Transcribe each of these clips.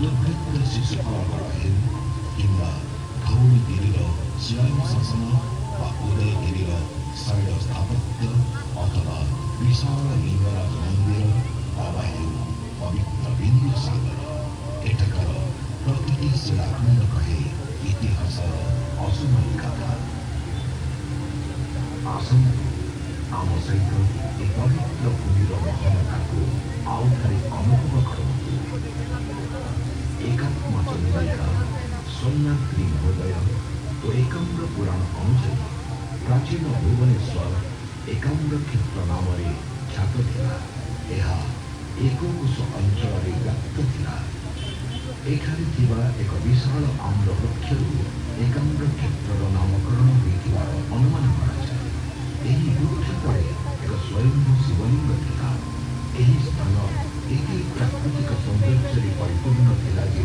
ଦୁର୍ଭେଦ୍ୟ ଶିଶୁପାଳକ ହେଉ କିମ୍ବା ଧଉଳିଗିରିର ଶିଳାନ ଶାସନ ବା ଉଦୟଗିରିର ଶୈଳ ସ୍ଥାପତ୍ୟ ଅଥବା ବିଶାଳ ଲିଙ୍ଗରାଜ ମନ୍ଦିର ଅବା ହେଉ ପବିତ୍ର ବିନ୍ଦୁସାଗର, ଏଠାକାର ପ୍ରତିଟି ଶିଳାଖଣ୍ଡ କହେ ଇତିହାସର ଅସୁମାରୀ କଥା। ଆସନ୍ତୁ ଆମ ସହିତ ଏ ପବିତ୍ର ଭୂମିର ମହାନତାକୁ ଆଉଥରେ ଅନୁଭବ କରନ୍ତୁ। ଏକାତ୍ମ ଚନ୍ଦ୍ରିକା, ସୌମ୍ୟାଦ୍ରି ମହୋଦୟ ଓ ଏକାମ୍ର ପୁରାଣ ଅନୁଯାୟୀ ପ୍ରାଚୀନ ଭୁବନେଶ୍ୱର ଏକାମ୍ର କ୍ଷେତ୍ର ନାମରେ ଖ୍ୟାତ ଥିଲା। ଏହା ଏକକୋଶ ଅଞ୍ଚଳରେ ବ୍ୟାପ୍ତ ଥିଲା। ଏଠାରେ ଥିବା ଏକ ବିଶାଳ ଆମ୍ର ବୃକ୍ଷରୁ ଏକାମ୍ର କ୍ଷେତ୍ରର ନାମକରଣ ହୋଇଥିବାର ଅନୁମାନ କରାଯାଏ। ଏହି ବୃକ୍ଷ ତଳେ ଏକ ସ୍ୱୟଂ ଶିବଲିଙ୍ଗ ଥିଲା। ଏହି ସ୍ଥାନ ଏତେ ପ୍ରାକୃତିକ ସୌନ୍ଦର୍ଯ୍ୟରେ ପରିପୂର୍ଣ୍ଣ ଥିଲା ଯେ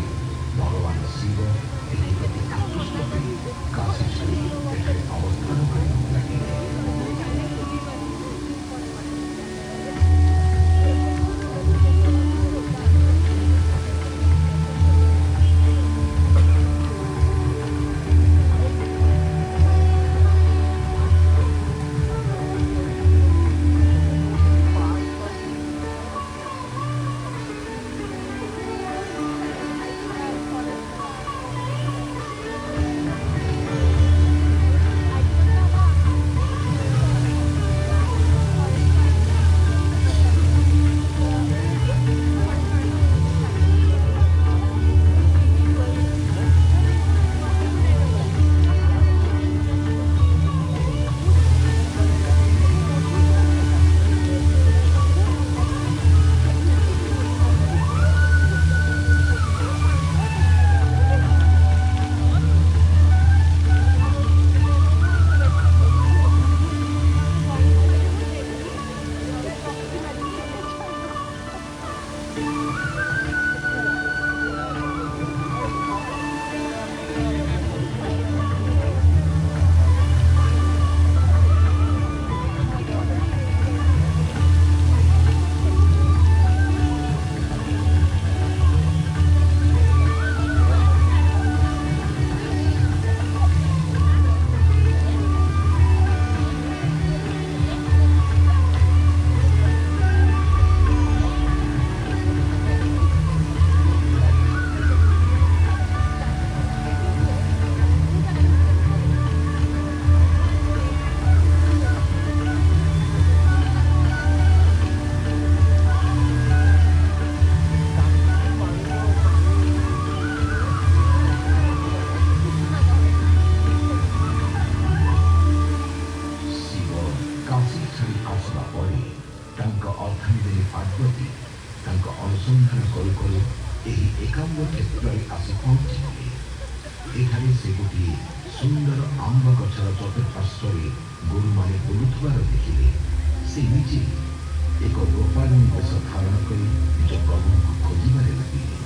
ଭଗବାନ ଶିବ ଏଥିପ୍ରତି ଆକୃଷ୍ଟ ହୋଇ କାଶୀ ଛାଡ଼ି ଏଠାରେ ଅବସ୍ଥାନ କରିବାକୁ ଲାଗିଲେ। ଅନୁସନ୍ଧାନ କରୁ କରୁ ଏହି ଏକାମ୍ର କ୍ଷେତ୍ରରେ ଆସି ପହଞ୍ଚିଥିଲେ। ଏଠାରେ ସେ ଗୋଟିଏ ସୁନ୍ଦର ଆମ୍ବ ଗଛର ଚତୁଃପାର୍ଶ୍ୱରେ ଗୋରୁମାନେ ବୁଲୁଥିବାର ଦେଖିଲେ। ସେ ନିଜେ ଏକ ଗୋପାଳନ ବେଶ ଧାରଣ କରି ନିଜ ପ୍ରଭୁଙ୍କୁ ଖୋଜିବାରେ ଲାଗିଲେ।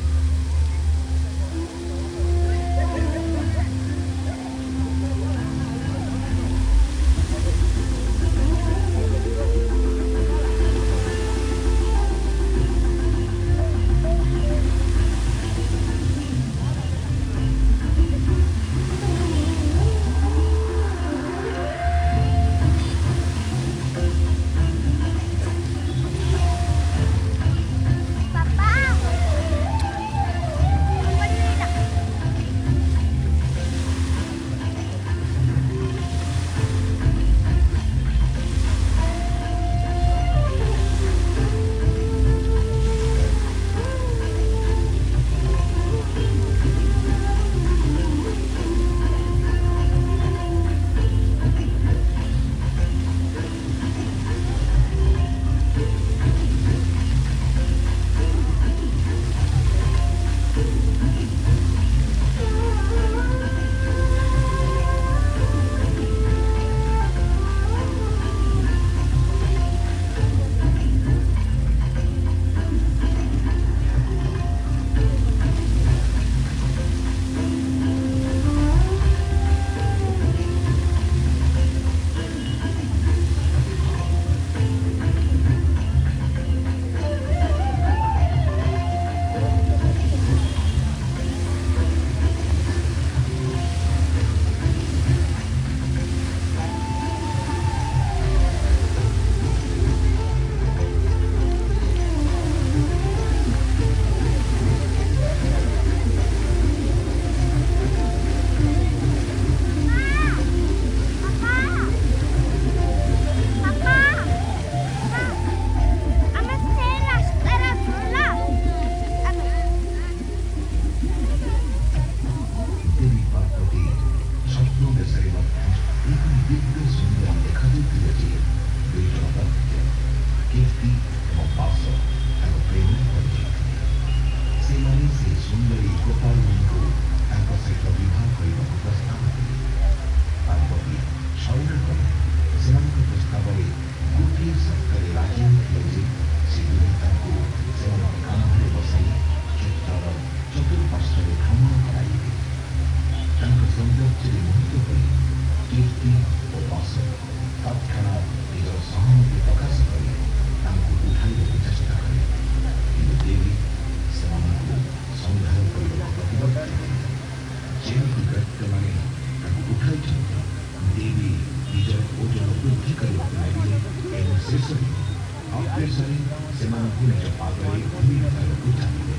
ଶେଷରେ ସେମାନଙ୍କୁ ନିଜ ପାଦରେ ଭୂମି ଭିତରକୁ ଚାଲିଦେଲେ।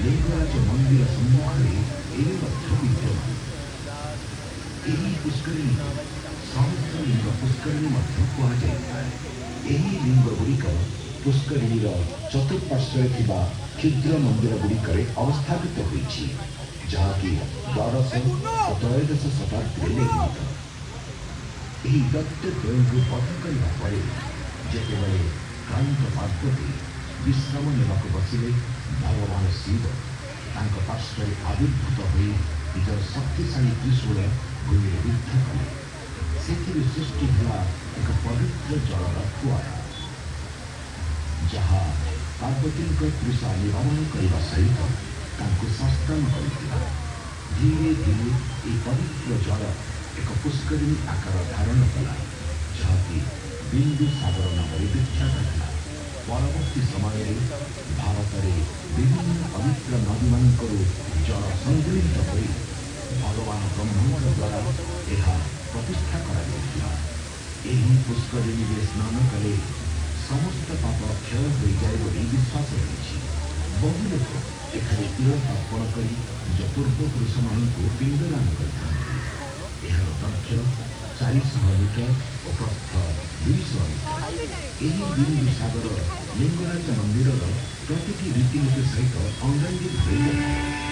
लिंगराज मंदिर सम्मुखें विद्यमान पुष्करिणी सहस्र लिंग पुष्करिणी कहुए लिंग गुड़िक पुष्करिणी चतुर्पार्श्वे क्षुद्र मंदिर गुड़िक अवस्थापित होती जहाँकि द्वादश और त्रयोदश शताब्दी निर्मित दत्त को पथ करने जितेबले क्रांत पार्वती विश्राम नेवाक बसिले भगवान शिव पार्श्वे आविर्भूत हो निजर शक्तिशाली त्रिशूल भूमि युद्ध कले से सृष्टि है एक पवित्र जलर फुआरा जहाँ पार्वती तृषा निवारण करने सहित संस्थान कर धीरे धीरे ये पवित्र जल एक पुष्करिणी आकार धारण कला जहाँकि बिंदुसागर नाम विख्यात था। परवर्ती समय भारत में विभिन्न पवित्र नदी मान जल संग्रहित हो भगवान ब्रह्मा द्वारा यह प्रतिष्ठा कर पुष्करिणी में स्नान कले समस्त पाप क्षय हो जाए बोली विश्वास रही। बहु लोग एखाने तीर तर्पण कर चतुर्थ पुरुष मान पिंडदान कर दक्ष 400 मीटर और प्रस्थ 200 मीटर बिंदुसागर लिंगराज मंदिर प्रतिटी रीतिनीति सहित अंगांगी